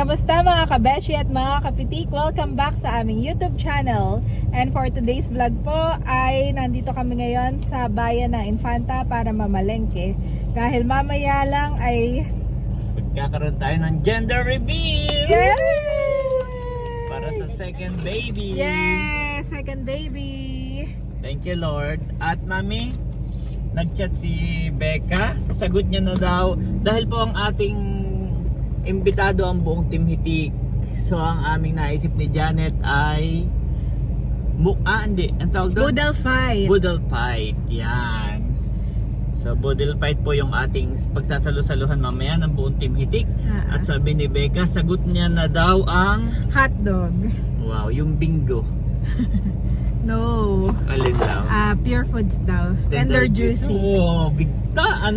Kamusta mga kabeshi at mga kapitik? Welcome back sa aming YouTube channel. And for today's vlog po ay nandito kami ngayon sa bayan ng Infanta para mamalengke. Dahil mamaya lang ay magkakaroon tayo ng gender reveal! Yay! Para sa second baby! Yay! Second baby! Thank you Lord. At mami, nag-chat si Becca. Sagot niya na daw. Dahil po ang ating imbitado ang buong Team Hitik. So ang aming naisip ni Janet ay hindi. Ang tawag doon? Boodle fight. Boodle fight. Yan. So boodle fight po yung ating pagsasalusaluhan mamaya ng buong Team Hitik. At sabi ni Becca, sagot niya na daw ang hotdog. wow, yung bingo. No. Alin daw? Pure foods daw. Tender juicy. Oh, bigta,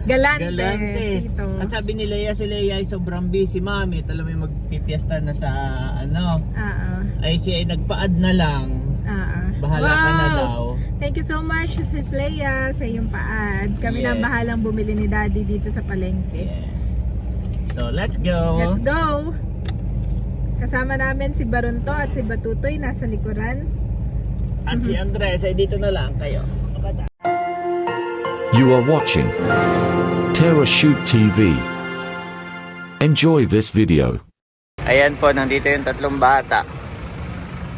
Galante. Ito. At sabi ni Leia, si Leia ay sobrang busy, mami. Alam mo magpipiesta na sa ay siya ay nagpa-add na lang. Bahala ka na daw. Thank you so much Sis Leia sa iyong pa-add. Kami na bahalang bumili ni Daddy dito sa palengke. Yes. So let's go. Let's go. Kasama namin si Barunto at si Batutoy nasa likuran. At si Andres ay dito na lang kayo. You are watching Terra Shoot TV. Enjoy this video. Ayan po, nandito yung tatlong bata.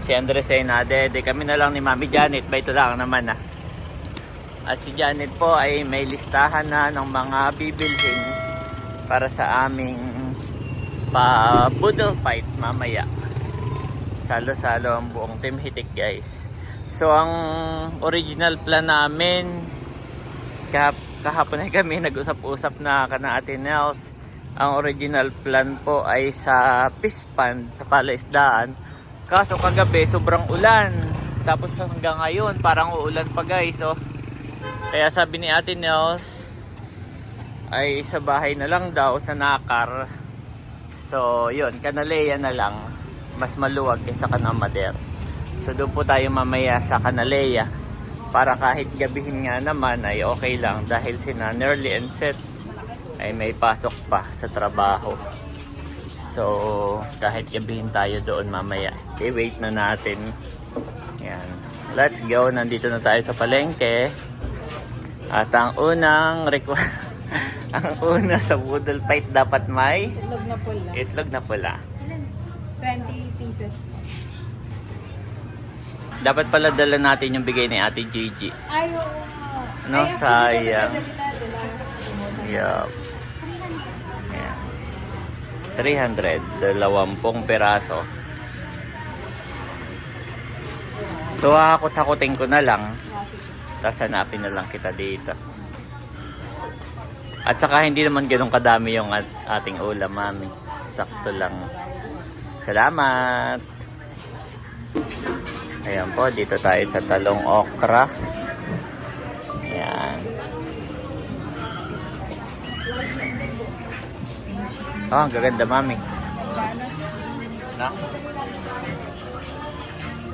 Si Andres ay nadede. Kami na lang ni Mami Janet. Ba ito lang naman At si Janet po ay may listahan na ng mga bibilhin para sa aming boodle fight mamaya. Salo-salo ang buong Team Hitik guys. So ang original plan namin, kahapon ay kami nag-usap-usap na kana Ate Nels. Ang original plan po ay sa fish pond, sa palaisdaan. Kaso kagabi sobrang ulan. Tapos hanggang ngayon parang uulan pa guys. So, kaya sabi ni Ate Nels ay sa bahay na lang daw sa Nakar. So yun, Kanaleya na lang. Mas maluwag kaysa Kanamader. So doon po tayo mamaya sa Kanaleya para kahit gabihin nga naman ay okay lang dahil sina Nerly and Seth ay may pasok pa sa trabaho. So kahit gabihin tayo doon mamaya, i-wait na natin. Yan. Let's go, nandito na tayo sa palengke. At ang unang ang una sa boodle fight dapat may Itlog na pula. itlog na pula. 20 pieces. Dapat pala dala natin yung bigay ni Ate Gigi. Ay, oo. No, sayang. Yup. Ayan. 300. 20 peraso. So, hakot-hakutin ko na lang. Tapos hanapin na lang kita dito. At saka hindi naman ganun kadami yung ating ulam, mami. Sakto lang. Salamat! Ayan po, dito tayo sa talong okra. Ayan. Oh, ang gaganda, mami. Na?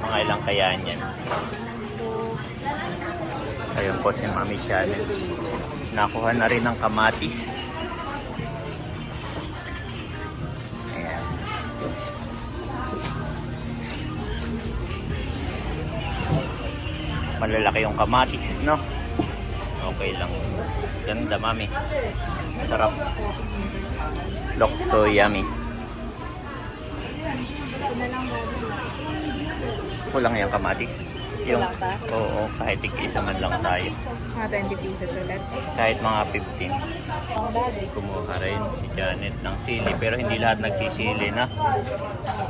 Mga ilang kayaan yan. Ayun po si Mami Janet. Nakuha na rin ng kamatis. Ayan. Malalaki yung kamatis, no? Okay lang. Ganda, mami. Sarap. Looks so yummy. Kulang yung kamatis. Yung, oo, kahit tig-isa man lang tayo. 20 pieces ulit. Kahit mga 15. Kumuha rin si Janet ng sili. Pero hindi lahat nagsisili na.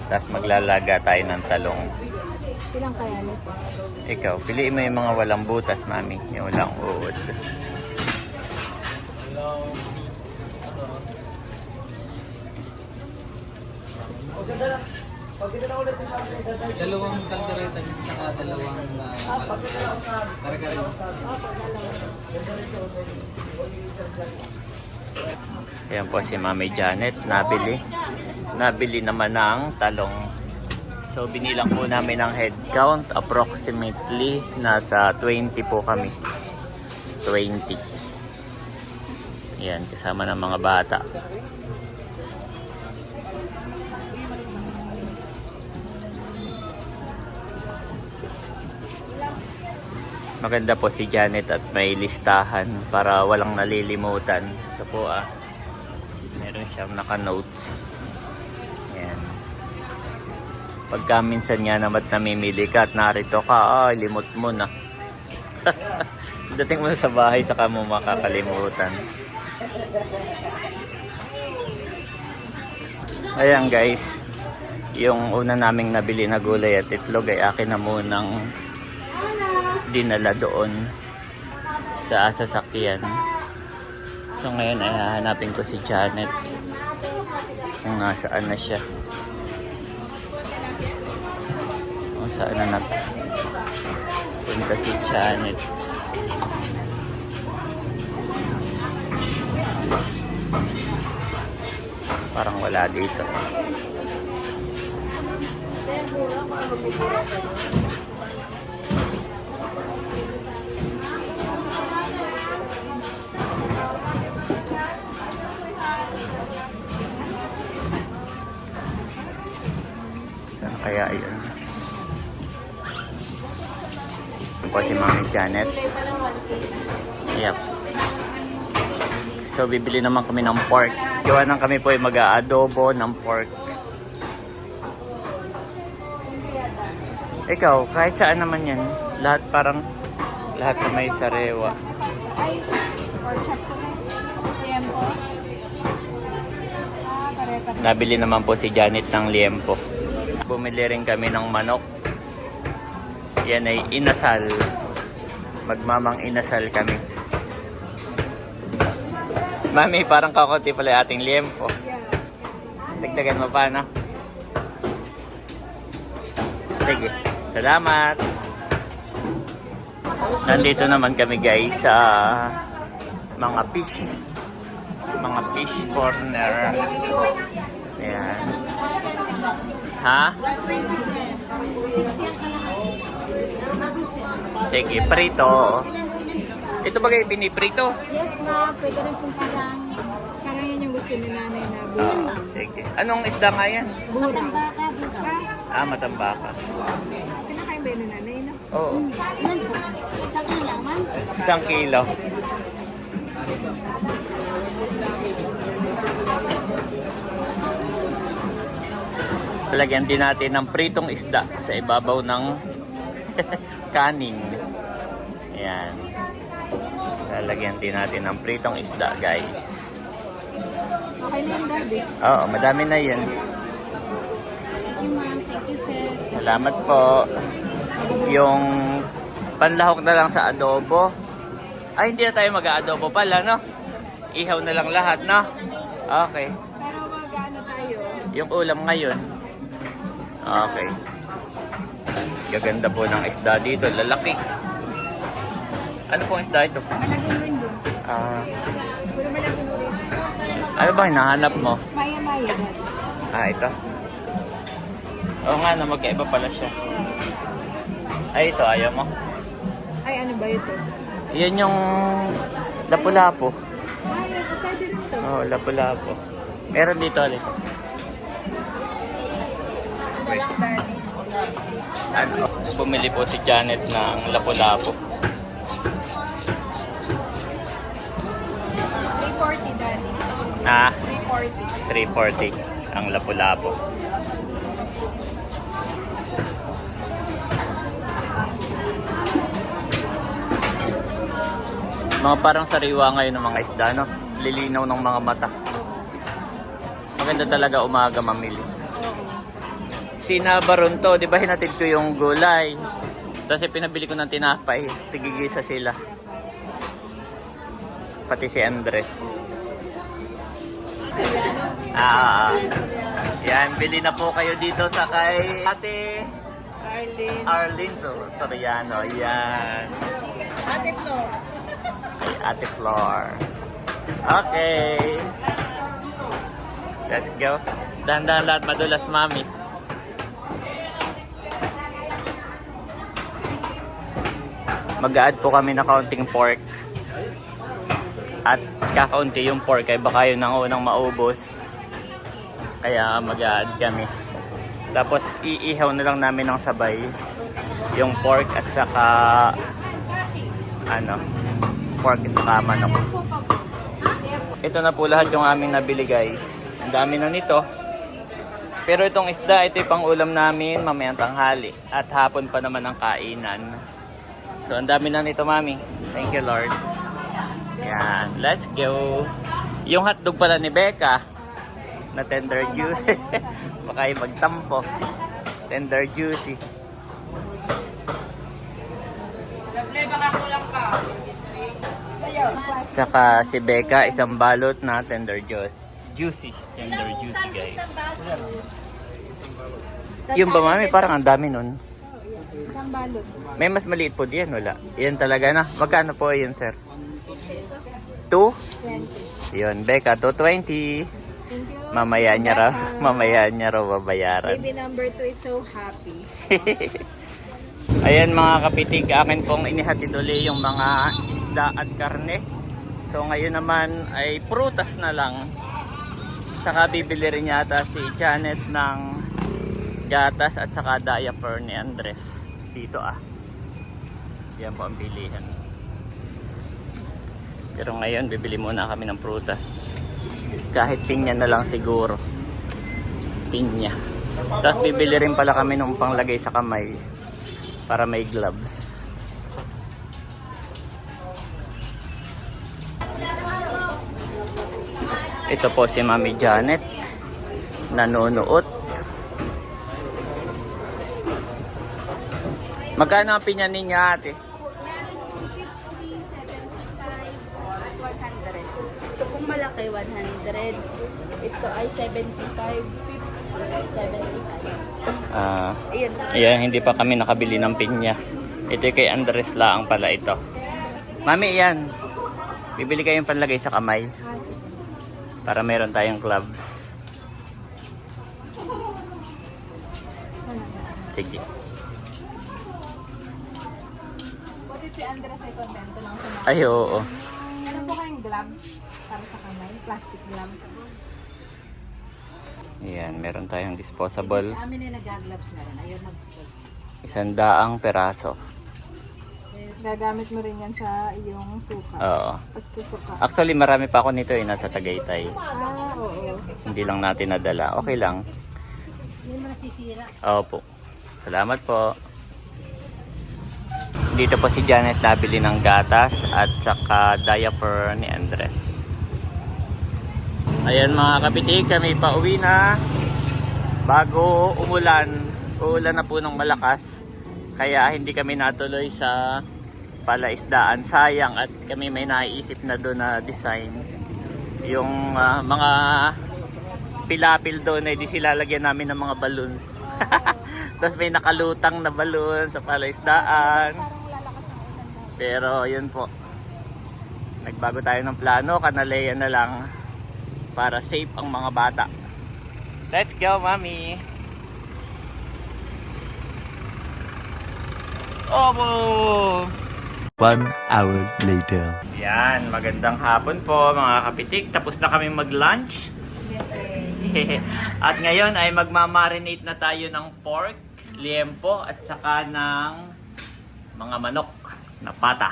Tapos maglalaga tayo ng talong. Ilang kaya nito? Ikaw, piliin mo yung mga walang butas, mami. Yung walang uod. Dalawang kaldereta saka dalawang kare-kare. Ayan po si Mami Janet, nabili naman ng talong. So binilang po namin ang head count, approximately nasa 20 po kami. 20. Yan, kasama ng mga bata. Maganda po si Janet at may listahan para walang nalilimutan. Ito po meron siyang naka-notes. Ayan. Pagka minsan nga naman namimili ka at narito ka, limot mo na. Dating mo na sa bahay, saka mo makakalimutan. Ayan guys, yung una naming nabili na gulay at itlog ay akin na munang dinala doon sa sasakyan. So ngayon ay hahanapin ko si Janet kung nasaan na siya. Kung saan na punta si Janet. Parang wala dito. Saan kaya yun? Ito po si Mami Janet. Yep. So bibili naman kami ng pork. Iwanan kami po ay mag-aadobo ng pork. Ikaw, kahit saan naman yan. Lahat na may sarewa. Ay, pork chop ko na. Liempo. Pare-pare. Nabili naman po si Janet ng liempo. Bumili rin kami ng manok. Yan ay inasal. Magmamang inasal kami. Mami, parang kakunti pala yung ating liempo. Dagdagan mo pa, no? Sige. Salamat. Nandito naman kami guys sa mga fish corner. Ayan. Ha? Sige, prito. Ito ba kayo piniprito? Yes, ma. Pwede rin pong silang Parang yan yung gusto ni nanay na buhay. Sige. Anong isda nga yan? matambaka, buka. Matambaka. Pinakain ba yun ni nanay, no? Oo. Ilan po? Isang ilang, ma'am? 1 kilo. Lagyan din natin ng pritong isda sa ibabaw ng kanin. Ayan. Lalagyan din natin ng pritong isda, guys. Okay na yung daddy. Oo, madami na yan. Thank you, ma'am. Thank you, sir. Salamat po. Yung panlahok na lang sa adobo. Ay, hindi na tayo mag-aadobo pala, no? Ihaw na lang lahat, no? Okay. Pero mag-ano tayo? Yung ulam ngayon. Okay. Gaganda po ng isda dito. Lalaki. Ano pong isda ito? Malagulin doon. Puro malagulin. Ano ba hinahanap mo? Maya-maya, daddy. Ito. Oo nga na, magkaiba pala siya. Ay, ito. Ayaw mo? Ay, ano ba ito? Yan yung lapu-lapu. Ay, pwede rin ito. Oo, lapu-lapu. Meron dito ulit. Ito lang, daddy. Ano? Bumili po si Janet ng lapu-lapu. 340, daddy. 340. 340 ang lapu-lapu. Mga parang sariwa ngayon ng mga isda, no? Lilinaw ng mga mata. Maganda talaga umaga mamili. Sinabaron to, di ba hinatid ko yung gulay? Kasi pinabili ko ng tinapay, tigigisa sila. Pati si Andres. Yan, bili na po kayo dito sa kay Ate Arlene Soriano. Yan. Ate Flo. Kay Ate Flor. Okay. Let's go. Dahan-dahan lahat madulas, Mami. Mag-add po kami na kaunting pork. At kakaunti yung pork ay baka yun ang unang maubos. Kaya mag-add kami. Tapos iihaw na lang namin ng sabay yung pork at saka pork at saka manok. Ito na po lahat yung aming nabili guys. Ang dami na nito. Pero itong isda, ito yung pang ulam namin mamayang tanghali. At hapon pa naman ang kainan. So ang dami na nito mami. Thank you Lord. Yan, let's go. Yung hotdog pala ni Becca na tender juicy. Baka yung magtampo. Tender juicy. Saka si Becca, isang balot na tender juicy. Tender juicy guys. Yung ba mami, parang ang dami nun. Isang balot. May mas maliit po diyan, wala. Yan talaga na. Magkano po yun sir? 2? 20. Yun, Becca, 220. Thank you. Mamaya niya raw babayaran. Baby number 2 is so happy. Ayan mga kapitig, akin pong inihatid uli yung mga isda at karne. So ngayon naman ay prutas na lang. Saka bibili rin yata si Janet ng gatas at saka diaper ni Andres. Dito Yan po ang bilihan. Pero ngayon bibili muna kami ng prutas. Kahit pinya na lang siguro. Pinya. Tapos bibili rin pala kami ng panglagay sa kamay para may gloves. Ito po si Mami Janet nanonood. Magkano ang pinya ninyo ate? 100. Ito kung malaki, 100. Ito ay 75. 75. Ayan, hindi pa kami nakabili ng pinya. Ito kay Andres lang pala ito. Mami, yan. Bibili kayong panlagay sa kamay. Para meron tayong gloves. Sige. Buti si Andres ay kontento lang sa mga. Ay, oo. Meron po kayong gloves para sa kamay? Plastic gloves. Ayan, meron tayong disposable. Sa amin ay nag-gloves na rin. Ayaw mag-gloves. 100 peraso. Gagamit mo rin yan sa iyong suka. Oo. Pagsusuka. Actually, marami pa ako nito nasa Tagaytay. Oo. Hindi lang natin nadala. Okay lang. Hindi mo nasisira. Opo. Salamat po. Dito po si Janet nabili ng gatas at saka diaper ni Andres. Ayan mga kapitig, kami pa uwi na. Bago umulan, uulan na po ng malakas. Kaya hindi kami natuloy sa palaisdaan. Sayang at kami may naiisip na doon na design. Yung mga pilapil doon ay di sila lagyan namin ng mga balloons. Tapos may nakalutang na balloon sa palaisdaan. Pero yun po. Nagbago tayo ng plano. Kanalayan na lang para safe ang mga bata. Let's go, Mami! Obo! 1 hour later. Yan, magandang hapon po mga kapitik. Tapos na kami mag-lunch. At ngayon ay magmamarinate na tayo ng pork, liempo at saka ng mga manok na pata.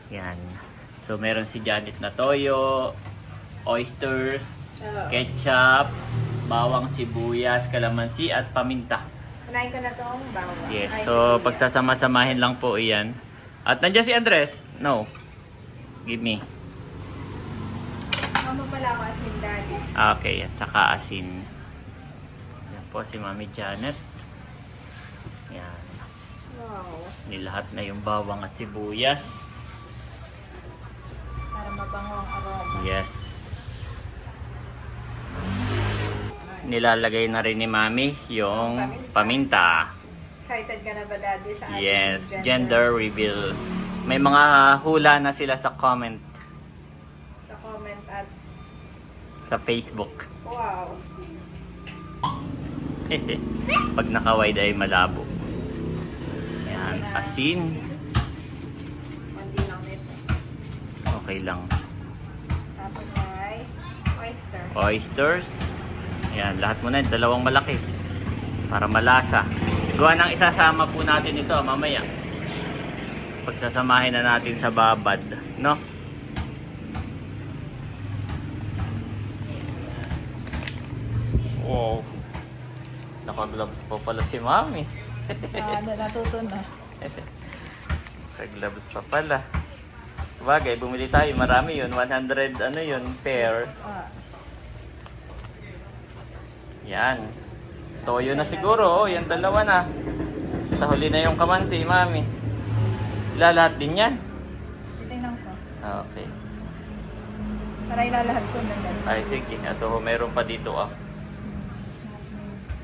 Yan. So meron si Janet na toyo, oysters, ketchup, bawang sibuyas, kalamansi at paminta. Kunain ko na itong bawang. Yes, so pagsasama-samahin lang po iyan. At nandiyan si Andres. No. Give me. Ano pala ako asin daddy? Okay, at saka asin. Yan po si Mami Janet. Yan. Wow. Nilahat na yung bawang at sibuyas. Para mabango ang aroma. Yes. Nilalagay na rin ni Mami yung paminta. Excited ka na ba daddy sa ating Yes, gender reveal. May mga hula na sila sa comment Sa comment at sa Facebook. wow. Pag naka-wide ay malabo. Yan, asin. Mandi lang nito. Okay lang. Tapos ay oyster. Oysters. Yan, lahat muna, dalawang malaki. Para malasa. Gawa ng isasama po natin ito mamaya. pagsasamahin na natin sa babad, no? Wow. Naka-gloves pa pala si Mami. Natuto na. Naka-gloves pa pala. Bagay, bumili tayo. Marami yun. 100, ano yun, pair. Yan. Toyo na siguro. Oh, yan dalawa na. Sa huli na yung kamansi, Mami. Lahat din yan. Tingnan ko. Okay. Para ilalahat ko na yan. Ay, sige. Ito, meron pa dito, ah.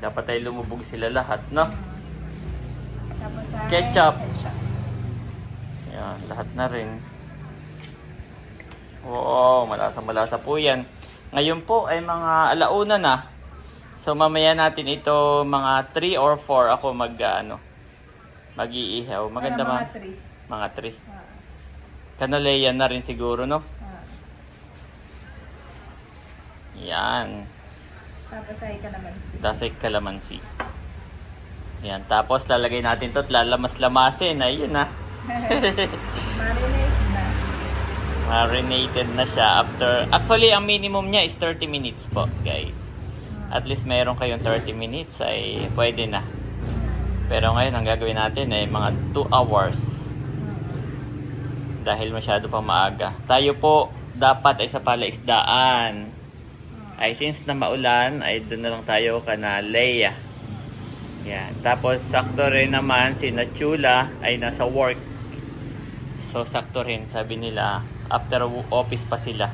Dapat ay lumubog sila lahat, no? Tapos ay Ketchup. Yan, lahat na rin. Oo, malasa-malasa po yan. Ngayon po ay mga alauna na. So mamaya natin ito mga 3 or 4 ako mag-iihaw. Maganda para ma. mga 3. Mga 3. Kanaleya na rin siguro, no? Yan. Tapos ay kalamansi. Dasay kalamansi. Yan. Tapos lalagay natin to at lalamas-lamasin. Ayun na. Marinate na. Marinated na siya after... Actually, ang minimum niya is 30 minutes po, guys. At least meron kayong 30 minutes ay pwede na. Pero ngayon, ang gagawin natin ay mga 2 hours. Dahil masyado pa maaga. Tayo po dapat ay sa palaisdaan. Ay since na maulan, ay doon na lang tayo kana Leia. Yan. Tapos sakto rin naman si Nachula ay nasa work. So sakto rin, sabi nila after office pa sila.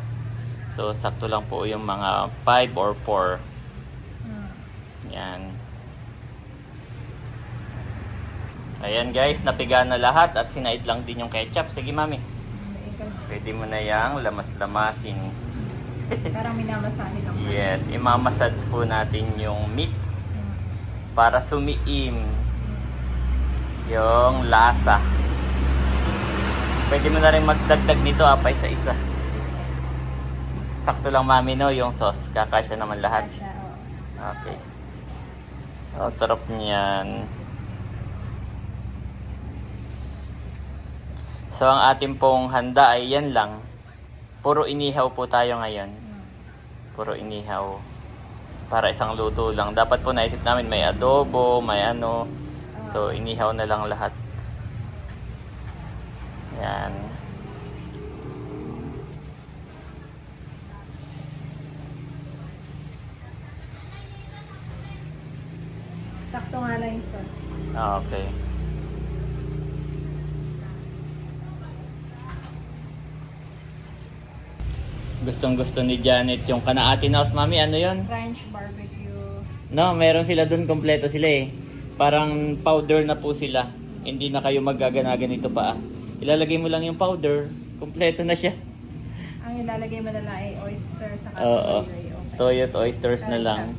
So sakto lang po yung mga 5 or 4. Yan. Ayan guys, napiga na lahat at sinaid lang din yung ketchup. Sige Mami. Pwede mo na yang lamas-lamasin. Parang minamasahe lang. Yes, imamassage po natin yung meat para sumiim yung lasa. Pwede mo na rin magdagdag nito pa isa-isa. Sakto lang Mami no, yung sauce. Kakasya naman lahat. Okay. Oh, sarap niyan. So ang ating pong handa ay yan lang. Puro inihaw po tayo ngayon. Puro inihaw. Para isang luto lang. Dapat po naisip namin may adobo, may ano. So inihaw na lang lahat. Yan. Sakto nga lang yung sauce. Okay. Gustong-gusto ni Janet yung Kanaati House. Mami, ano yon? French barbecue. No, meron sila doon, kompleto sila eh. Parang powder na po sila. Hindi na kayo maggaganagan ito pa. Ilalagay mo lang yung powder, kompleto na siya. Ang ilalagay mo na lang ay oyster sa Oo. okay. Toyo at oysters na lang.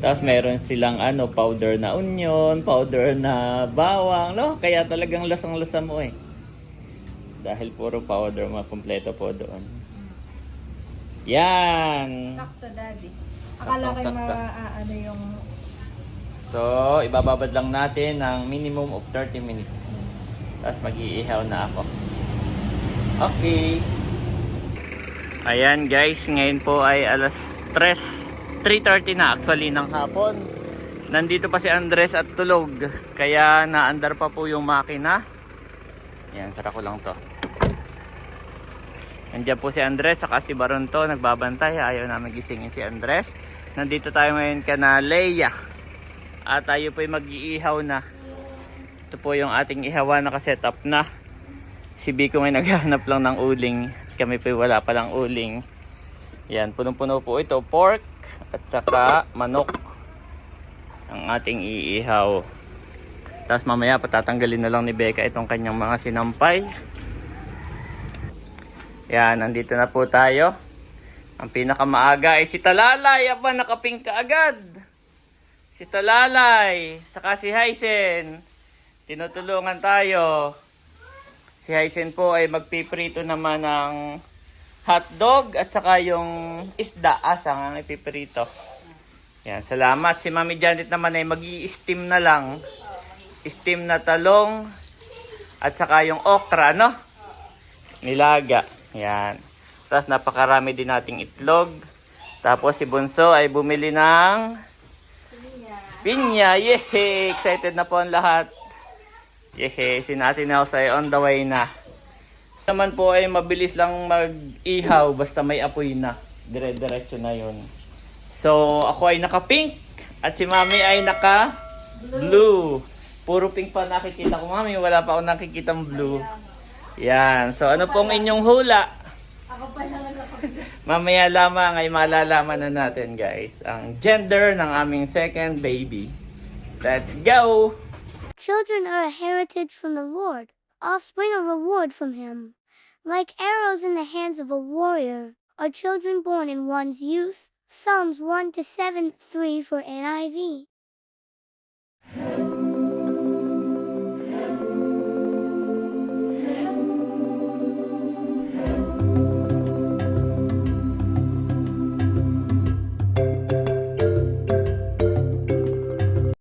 Tapos meron silang powder na onion, powder na bawang, no? Kaya talagang lasang-lasa mo eh. Dahil puro powder, kompleto po doon. Yan! Sakto, Daddy. Akala ko Saktong-sakto. ano yung... So, ibababad lang natin ng minimum of 30 minutes. Tapos mag-iihaw na ako. Okay. Ayan guys, ngayon po ay alas 3:30 na actually ng hapon. Nandito pa si Andres at tulog. Kaya naandar pa po yung makina. Ayan, sara ko lang to. Nandiyan po si Andres saka si Baronto nagbabantay. Ayaw namin gisingin si Andres. Nandito tayo ngayon kana Leia. At tayo po ay mag-iihaw na. Ito po yung ating ihawa na ka-setup na. Si Biko may naghahanap lang ng uling. Kami po wala palang uling. Yan, punong-puno po ito. Pork at saka manok. Ang ating iihaw. Tapos mamaya patatanggalin na lang ni Becca itong kanyang mga sinampay. Yan, nandito na po tayo. Ang pinakamaaga ay si Talalay. Aba, nakaping ka agad. Si Talalay. Saka si Hysen. Tinutulungan tayo. Si Hysen po ay magpiprito naman ng hotdog at saka yung isda asang ang ipiprito. Yan, salamat. Si Mami Janet naman ay mag-i-steam na lang. Steam na talong At saka yung okra, no? Nilaga. Yan. Tapos napakarami din nating itlog. Tapos si Bunso ay bumili ng pinya. Yehey! Excited na po ang lahat. Yehey! Si Ate Nels ay on the way na. Naman po ay mabilis lang mag-ihaw basta may apoy na. Dire-diretso na yun. So, ako ay naka-pink at si Mami ay naka-blue. Puro pink pa nakikita ko, Mami. Wala pa ako nakikitang blue. Yan. So, ano pong inyong hula? Mamaya lamang ay malalaman na natin, guys, ang gender ng aming second baby. Let's go! Children are a heritage from the Lord, offspring a reward from Him. Like arrows in the hands of a warrior, are children born in one's youth. Psalms 1-7, 3 for NIV.